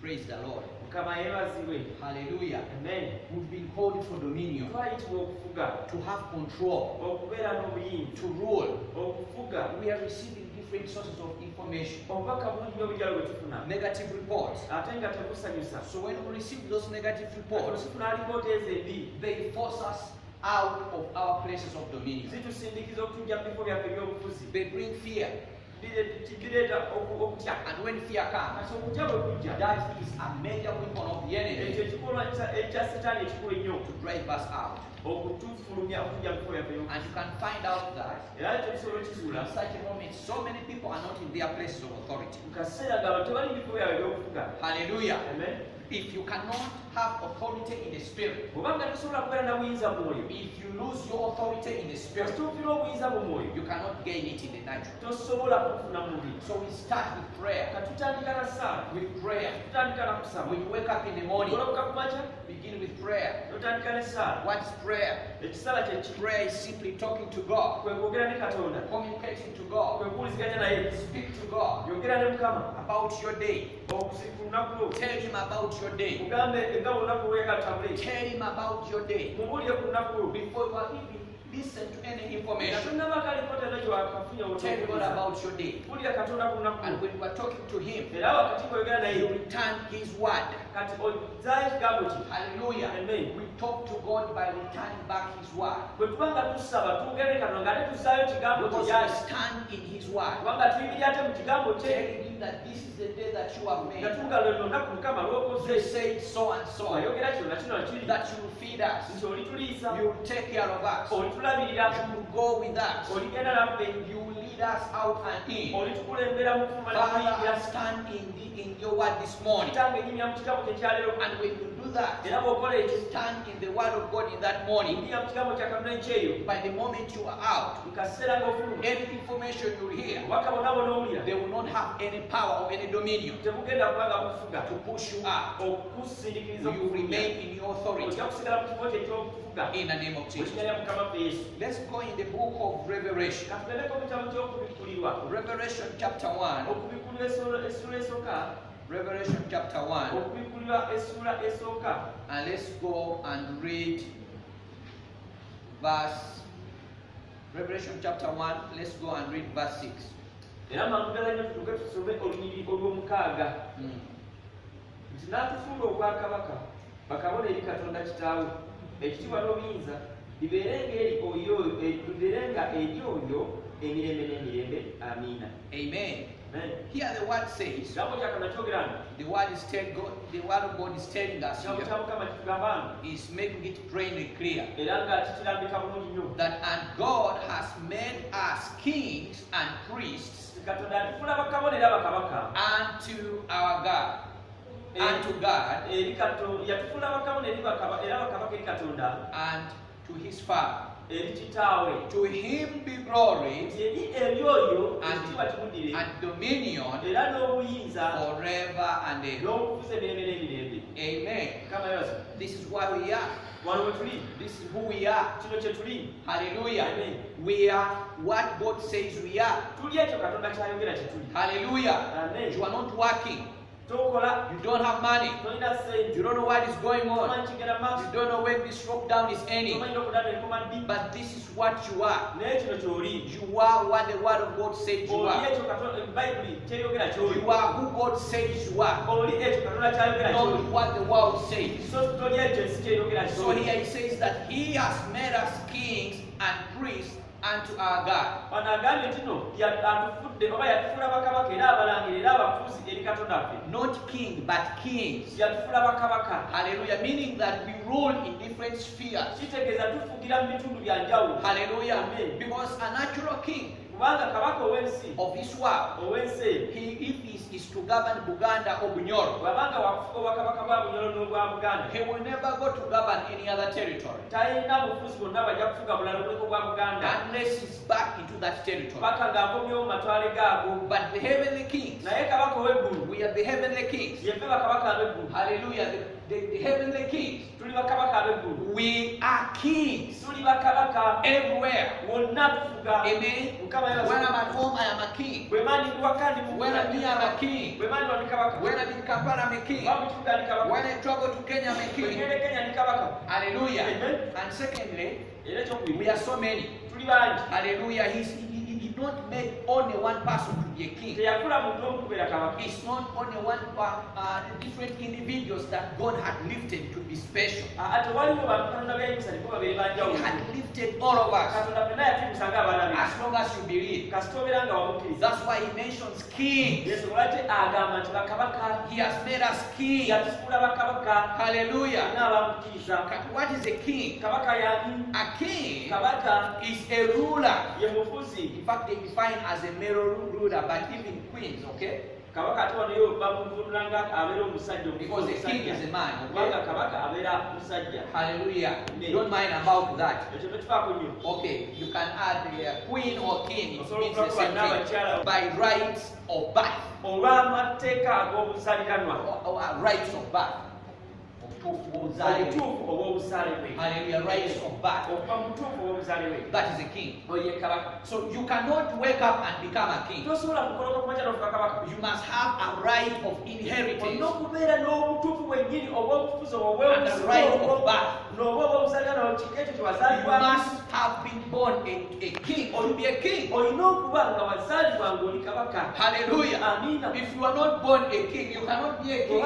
Praise the Lord. Hallelujah. Amen. We've been called for dominion, to have control, to rule. We are receiving different sources of information, negative reports. So when we receive those negative reports, they force us out of our places of dominion. They bring fear. And when fear comes, that is a major weapon of the enemy to drive us out. And you can find out that in such a moment, so many people are not in their places of authority. Hallelujah. Amen. If you cannot have authority in the spirit, if you lose your authority in the spirit, you cannot gain it in the natural. So we start with prayer. With prayer. When you wake up in the morning, begin with prayer. What is prayer? Prayer is simply talking to God, communicating to God, speak to God about your day. Tell him about your day. Tell him about your day. Before you are even listen to any information, tell God about your day. And when you are talking to him, he will return his word. Hallelujah. Amen. We talk to God by returning back his word. Because we stand in his word, telling him that this is the day that you have made. You say so and so, that you will feed us, you will take care of us, you will go with us, you will lead us out and in. Father, I stand in your word this morning. And when you do that, you stand in the word of God in that morning. By the moment you are out, any information you hear, they will not have any power or any dominion to push you up. You remain in your authority in the name of Jesus. Let's go in the book of Revelation. Revelation chapter 1. Revelation chapter 1. And let's go and read verse. Revelation chapter 1. Let's go and read verse 6. N'atufuula obwakabaka bakabona eri Katonda kitaawe ekitiibwa n'obuyinza bibeerenga eri oyo emirembe n'emirembe. Amiina. Amen. Amen. Here the word says, the word of God is telling us here, is making it plainly clear that and God has made us kings and priests unto our God. Unto God and to his Father. To him be glory and dominion forever and ever. Amen. This is why we are. This is who we are. Hallelujah. We are what God says we are. Hallelujah. You are not working. You don't have money. You don't know what is going on. You don't know when this lockdown is ending. But this is what you are. You are what the word of God says you are. You are who God says you are. Not what the world says. So here he says that he has made us kings and priests unto our God. Not king, but kings. Hallelujah. Meaning that we rule in different spheres. Hallelujah. Because a natural king of this world, if he is to govern Buganda or Bunyoro, he will never go to govern any other territory unless he's back into that territory. But the heavenly kings, we are the heavenly kings. Hallelujah. The heavenly kings, we are kings everywhere. Amen. When I'm at home, I am a king. When I I'm a king. When I'm in Kampala, I'm a king. When I travel to Kenya, I'm a king. Hallelujah. And secondly, we are so many. Hallelujah. He not made only one person to be a king. It's not only one different individuals that God had lifted to be special. He had lifted all of us. As long as you believe. That's why he mentions king. He has made us king. Hallelujah. What is a king? A king is a ruler. In fact, they define as a male ruler, but even queens, okay? Because the king is a man, okay? Hallelujah. Don't mind about that. Okay, you can add the queen or king. It means the same thing. By rights of birth. Or rights of birth. Hallelujah, rights of birth. That is a king. So you cannot wake up and become a king. You must have a right of inheritance and a right of birth. You must have been born a king or to be a king. Hallelujah. If you are not born a king, you cannot be a king.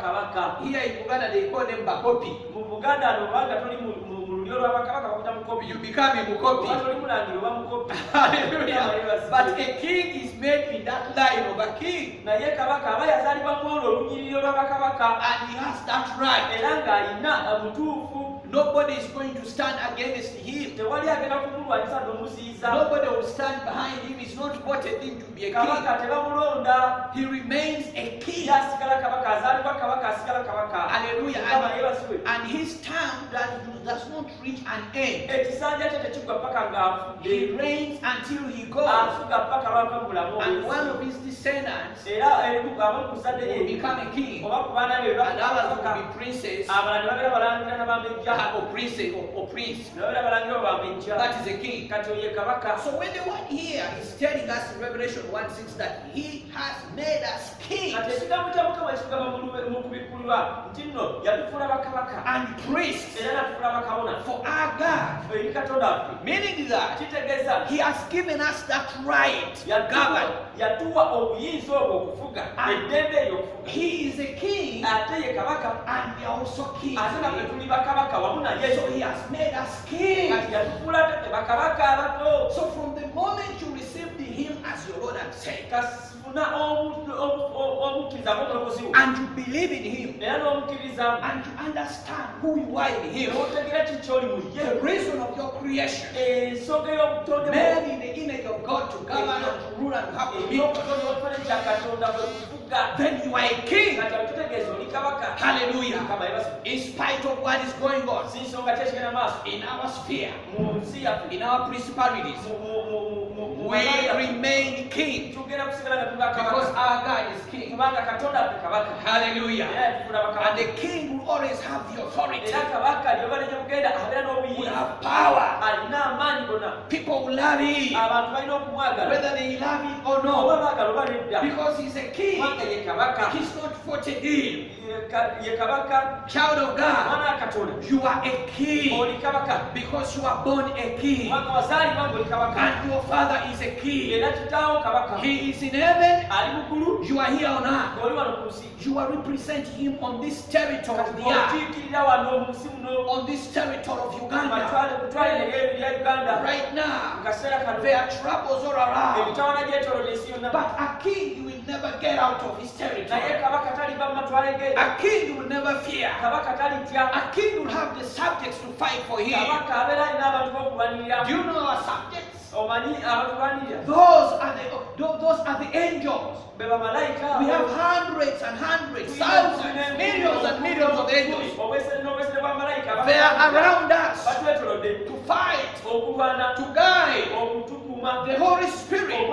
Here in Uganda they call them Bakopi. You become a Mukopi. Hallelujah. But a king is made in that line of a king. And he has that right. Nobody is going to stand against him. Nobody will stand behind him. He's not voted in to be a king. He remains a king. Hallelujah. And his term does not reach an end. He reigns until he goes. And one of his descendants will become a king. And others will be princes. Or princess or prince. That is a king. So when the one here is telling us in Revelation 1:6 that he has made us kings and priests for our God, meaning that he has given us that right to govern. He is a king and we are also kings. So he has made us kings. So from the moment you received him as your Lord and Savior, and you believe in him, and you understand who you are in him, the reason of your creation, made in the image of God to govern and to rule and have dominion, then you are a king. Hallelujah. In spite of what is going on in our sphere, in our principalities, we remain king because our God is king. Hallelujah. And the king will always have the authority. We have power. People will love him whether they love him or not, because he's a king. He's not voted in. Child of God, you are a king because you are born a king, and your father is a king. He is in heaven, you are here on earth. You are representing him on this territory of the earth, on this territory of Uganda. Right now, there are troubles all around, but a king will never get out of his territory. A king will never fear. A king will have the subjects to fight for him. Do you know our subjects? Those are the angels. We have hundreds and hundreds, thousands, millions and millions of angels. They are around us to fight, to guide. The Holy Spirit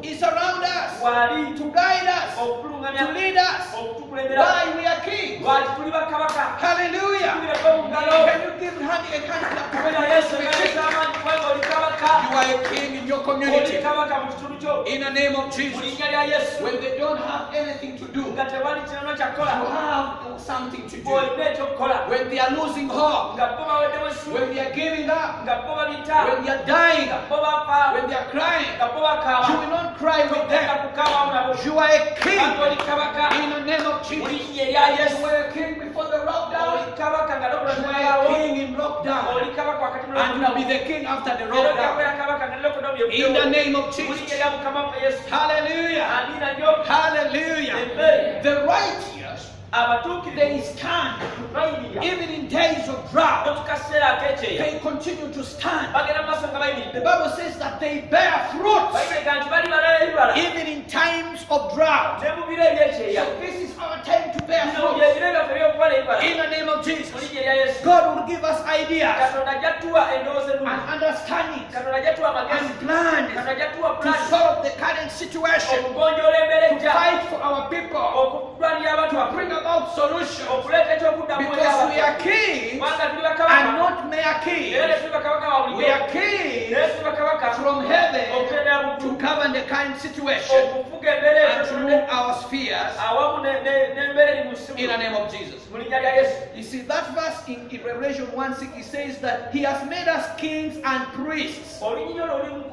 is around us wali to guide us, to okutulungamya lead us. okutukulembera Why we are kings. lwaki tuli bakabaka Hallelujah. tubireko mu ngalo Can you give hand a hand clap to kubera yesu ngalekyamaanyi kubanga oli kabaka You are a king in your oli community. kabaka mu kitundu kyo In the name of mu Jesus. linnya lya yesu When they don't have anything to do, nga tewali kirano you kyakukola have something to do. olina ekyokukola When they are losing hope, nga bo baweddewo essuubi when they are giving up, nga bo babita when they are dying, nga bo bafa when they are crying, nga bo bakaaba you will not cry with togenda them. kukaabawo nabo You are a kandi oli king kabaka in the name of mu Jesus. linnya erya yesu You were a king before the oli lockdown. kabaka nga You are a lokulanaawo king in lockdown. oli kabaka wakati mu And you will be lockdown. the king after the Era lockdown. ojabeera kabaka nga lockdown In the name of mu linnya Jesus. erya mukama waffe yesu Hallelujah. amiina nnyo Hallelujah. Amen. The righteous, abatuukirivu they stand bayimirira even in days of drought. no mu kaseera ak'ekyeya They continue to stand. bagenda mu maaso nga The bayimiridde Bible says that they bear fruit bayibega nti bali balala ebibala even in times of drought. ne mu biro ebyekyeya So this is our time to bear bino fruit. bye biro byaffe ebyokubala ebibala In the name of mu Jesus. linnya erya yesu God will give us ideas katonda ajja tuwa endowooza and ennungi understanding katonda ajja tuwa amagezi and plans katonda ajja tuwa to pulaani solve the current situation, okugonjoola embeera to ejja fight for our people, okulwanira abantu to bring about solutions. okuleeta ekyokuddamu Because we are kings kubanga tuli and bakabaka not mere era kings. tuli bakabaka wa We bulijjo are kings era tuli bakabaka from heaven okugendera mu to ggulu govern the current situation okufuga embeera and to ezo rule our spheres awamu n'embeera eri mu nsi in the name of Jesus. mu linnya lya yesu You see, that verse in Revelation 1:6, it says that He has made us kings and priests. olunyinyo lwoli mu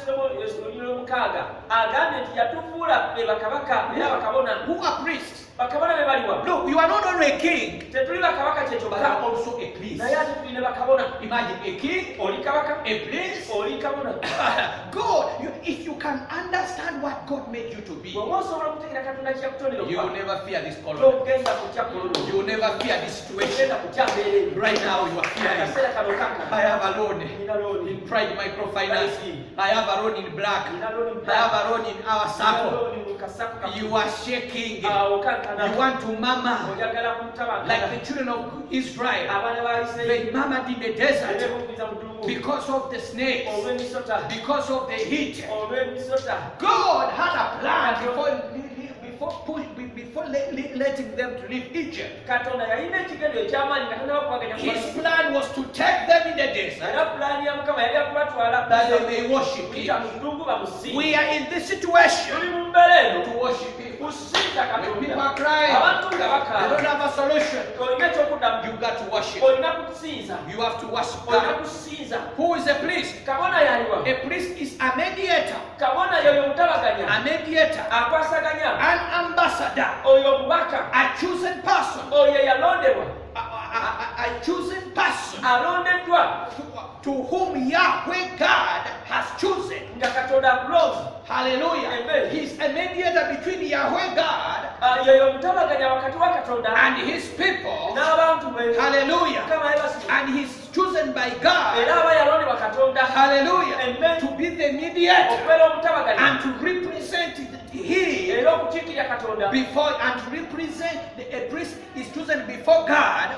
olunyinyo lw'omukaaga agambye nti yatufuula be bakabaka era bakabona Who are priests? bakabona be baliwa Look, you are not only a king, tetuli bakabaka but you kyekyokka are also a priest. naye ate tuline bakabona Imagine a king, oli kabaka a priest. oli kabona God, if you can understand what God made you to be, bw'oba osobola okutegeera katonda kyeyakutondera you will okuba never fear this colony. togenda kutya kululu You will never fear this situation. togenda kutya mbeera eyo Right now, you are fearing. akaseera kano I kankana have a loan nina looni in Pride Microfinance. I have a loan in black. nina looni mu I have a loan in our nina circle. looni mu kasako You are shaking. awo kankana You want to mama oyagala kumutabankana like the children of Israel. abaana ba Isirayiri They mamaed in the desert bebuuliza mu ddungu because of the snakes, olw'emisota because of the heat. olw'emisota God had a plan before letting them to leave Egypt. katonda yalina ekigendo ekyamaanyi nga tannaba kubaganya His plan was to take them in the desert era pulaani ya mukama yali akubatwala that they may worship kuyita Him. mu ddungu bamusinze We are in this situation tuli mu mbeera eno to worship Him. kusinza When people katonda are crying, abantu nga they don't bakaaba have a solution. olina ekyokuddamu You've got to worship. olina kusinza You have to worship olina God. kusinza Who is a priest? kabona yaliwa A priest is a mediator, kabona yoyo mutabaganya a mediator, akwasaganya an ambassador, oyo mubaka a chosen person, oyo yalondebwa a chosen person alondeddwa to whom Yahweh God has chosen. nga katonda akulonze Hallelujah. Amen. He's a mediator between Yahweh God yoyo mutabaganya wakati wa katonda and His people. n'abantu be Hallelujah. mukama yebasi And He's chosen by God. era aba yalondebwa katonda Hallelujah. Amen. To be the mediator okubeera omutabaganya and to represent Him era okukiikirira katonda before and to represent a priest is chosen before God.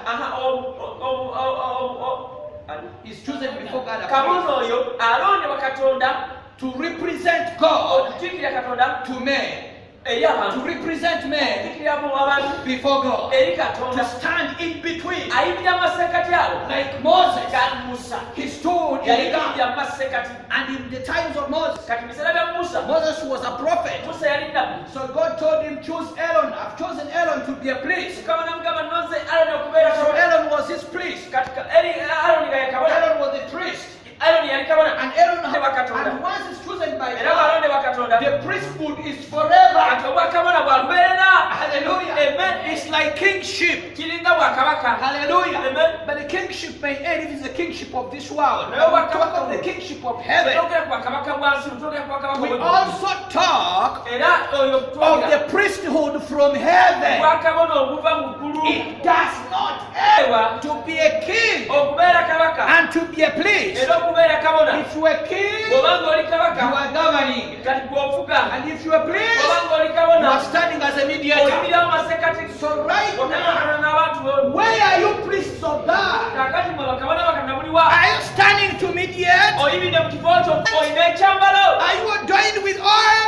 Is chosen before God. kabona oyo alondebwa katonda To represent God okukiikirira katonda to men. eri To abantu represent men okukiikirira mu abantu before God. eri To katonda stand in between. ayimirira mu masekkati awo Like Moses. nga musa He stood in the yayimirira gap. mu masekkati And in the times of Moses, kati mu biseera bya musa Moses was a prophet. musa yali nabbi So God told him, choose Aaron. I've chosen Aaron to be a priest. mukama namugamba nonze aloni okubeera So kabona Aaron was his priest. kati eri aloni nga ye kabona Aaron was the priest. aloni yali kabona And Aaron Katonda. and once it's chosen by era God, balondebwa katonda the priesthood is forever. kati obwakabona bwa lubeerera Hallelujah. Amen. It's like kingship. kiringa bwakabaka Hallelujah. Amen. But the kingship may end if it's the kingship of this world. No, But we talk of the kingship of heaven. tutogera ku bwakabaka bwansi tutogera ku bwakabaka We bw'eggulu. also talk era oyo of twogera the priesthood from heaven. bwakabona obuva mu ggulu It does not end to be a king okubeera kabaka and to be a priest. era okubeera kabona If you are a king, bw'obanga oli you kabaka are governing. kati gw'ofuga And if you are a priest, bw'obanga oli you kabona are standing as a mediator. oyimirira mu masekkati So right okakatana now, n'abantu where are you priests of God? kakati mwe bakabona bakatonda muliwa Are you standing to mediate? oyimiridde mu kifo kyo olina ekyambalo Are you joined with oil?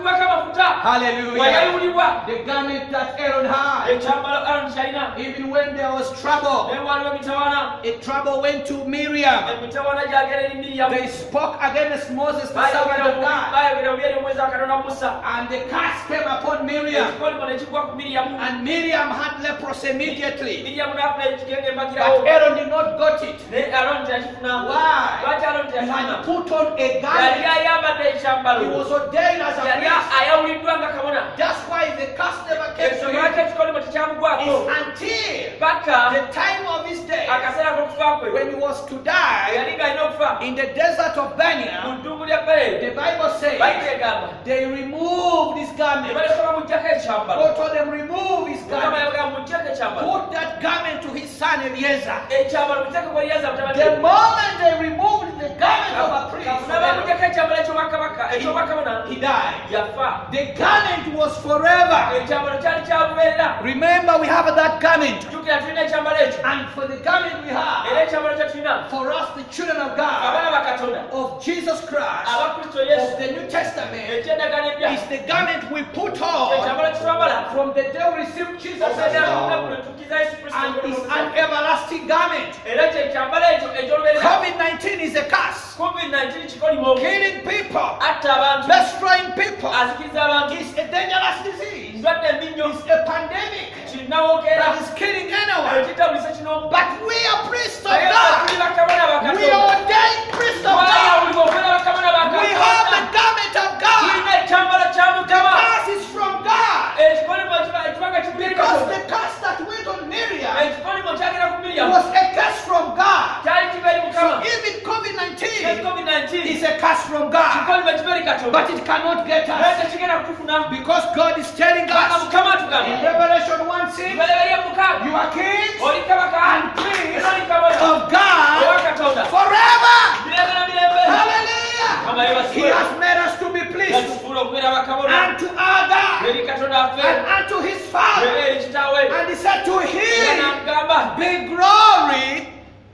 n'afukibwako amafuta Hallelujah. wayayulibwa The garment that Aaron had, ekyambalo Aaron kyalina even when there was trouble, naye waliwo emitawaana trouble went to Miriam. emitawaana gyagera eri Miriyamu They spoke against Moses, the servant of God, bayogera obubi eri omwezi wa Katonda Musa and the curse came upon Miriam. ekikolimo ne kigwa ku Miriyamu And Miriam had leprosy immediately. Miriyamu n'afuna ekigenge But embagirawo Aaron did not got it. naye Aaron teyakifuna Why? lwaki Aaron He had teyakifuna put on a yali garment. ayambadde He ekyambalo was ordained as a yali priest. ayawuliddwa nga kabona That's why the curse never came to ekyo him. lwaki ekikolimo tekyamugwako It's until paka the time of his day, akaseera k'okufa kwe when he was to die yali ng'alina okufa in the desert of mu Baniam, ddungu lya Baleeri the Bible says bayibuli egamba they removed his ne garment. baleka bamugyako ekyambalo God told them, remove his mukama garment. yagamba mugyako ekyambalo Put that garment to his son Eliezer. ekyambalo muteeke ku Eliyaaza mutabani The moment they removed the garment of a priest, kafuna bamugyako ekyambalo eky'obwakabaka eky'obwakabona he died. yafa The garment was forever. ekyambalo kyali kya lubeerera Remember, we have that garment. jjukira tulina ekyambalo ekyo And for the garment we era have, ekyambalo kye tulina for us, the children of abaana God, ba Katonda of Jesus Christ, aba Kristo of Yesu the New Testament, eky'endagaano empya is the garment we put on ekyambalo kye twambala from the day we received Jesus as okubeera Lord. bwe tukkiriza Yesu Kristo And it's ng'omulamuzi. an everlasting garment. era kyekyambalo ekyo eky'olubeerera COVID-19 is a curse. COVID-19 kikolimo Killing people, atta abantu destroying people. azikiriza abantu It's a dangerous disease. ndwadde embi nnyo It's a pandemic kinnawokeera that is killing anyone. ekitabulisa kino But we are priests of naye nga tuli God. bakabona ba We are Katonda ordained priests of God. twayawulibwa okubeera bakabona ba We have the Katonda garment of God. tulina ekyambalo kya The Mukama curse is from God. ekikolimo ekibanga kibiri Because Katonda the curse that went on Miriam ekikolimo kyagera ku Miriyamu was a curse from God. kyali kiva eri So Mukama even COVID-19 COVID-19 is a curse from God. kikolimo kiva eri Katonda But it cannot get naye us. tekigenda kutufuna Because God is telling kubanga us Mukama in atugamba Revelation 1:6, tubereberye Mukama you are kings oli kabaka and priests era oli kabona of owa God Katonda forever. mirembe na mirembe Hallelujah. Mukama He yebasibwe has made us to be pleased yatufuula okubeera bakabona unto our God eri Katonda waffe and unto his Father. era eri kitaawe And he said, to era him n'amugamba be glory,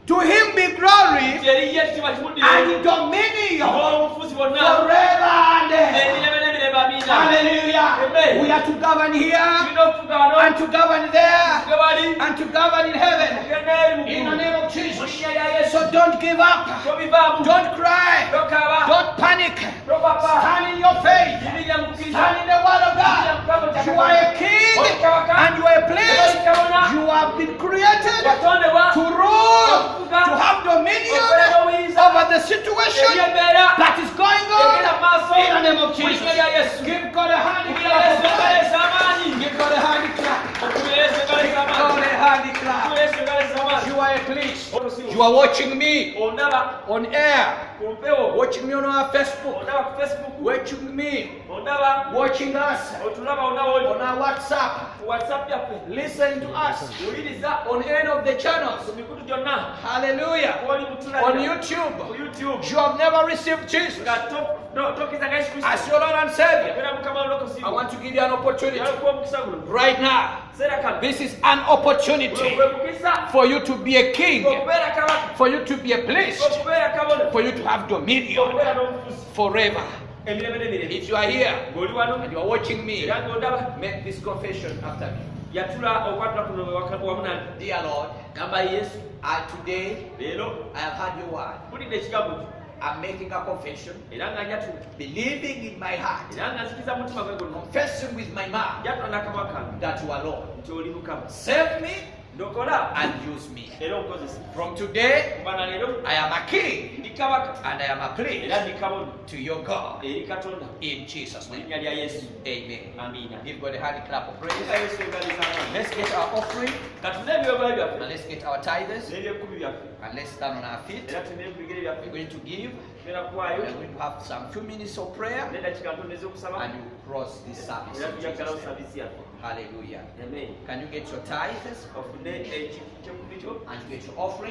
to him be glory nti eri ye ekitiibwa kimuddire and dominion n'obufuzi bwonna forever and ever. emirembe n'emirembe amiina Hallelujah. Amen. We are to govern here tulina okufuga wano and to govern there ge bali and to govern in heaven. tugenda eri mu In the ggulu name of mu Jesus. linnya lya Yesu So don't give up. tobivaamu Don't cry. tokaaba Don't panic. topapa Stand in your faith. yimirira mu kukkiriza Stand in the word of God. You are a king and you are a place. You have been created watondebwa to rule, to have dominion over the situation ebyembeera that is going egenda on. mu maaso In the name of mu Jesus. linnya lya Yesu Give God a hand Okubira Yesu clap. engaleesa amaanyi Give God a hand clap. okubira Yesu engaleesa God amaanyi a hand clap. okubira Yesu engaleesa amaanyi You are a place. You are watching me ondaba on air, ku mpewo watching me on our Facebook, ondaba ku Facebook watching me, ondaba watching us otulaba onaoli on our WhatsApp, ku WhatsApp yaffe listening to us wuliriza on any of the channels. ku mikutu gyonna Hallelujah. kwoli On mutulabira ku YouTube, YouTube you have never received Jesus nga tokkiriza nga Yesu Kristo as your Lord and Savior. era Mukama olokosi I want to give you an opportunity kuba omukisa guno right now. seera kano This is an opportunity gwe mukisa for you to be a king, okubeera kabaka for you to be a priest, okubeera kabona for you to have dominion okubeera n'obufuzi forever. emirembe n'emirembe If you are here ng'oli wano and you are watching me, era ng'ondaba make this confession after me. yatula okwatula kuno wamu nange Dear Lord, gamba Yesu today leero I have heard your word. mpulidde ekigambo kyo I'm making a confession, era nga njatula believing in my heart, era nga nzikiza mu mutima gwe gwonna confessing with my mouth njatula n'akamwa kange that you are Lord. nti oli Mukama Save me ndokola and use me. era onkozesa From today, kuba na leero I am a king ndi kabaka and I am a priest era ndi kabona to your God. eri Katonda In Jesus' mu name. linnya lya Yesu Amen. amiina Give God a hand clap of Eka praise. Yesu engaliza amaanyi Let's get our offering katune ebyobulayo and byaffe let's get our tithes n'ebyekkubi byaffe and let's stand on our feet. era tunene ku bigere We're byaffe going to give. tugenda kuwaayo We're going to have some few minutes of prayer n'eddakiika ntono ez'okusaba and you cross this service. era in tujja kugalawo Jesus' name. sabiisi yaffe Hallelujah. amen Can you get your tithes ofune ekyekkubi kyo and you get your offering?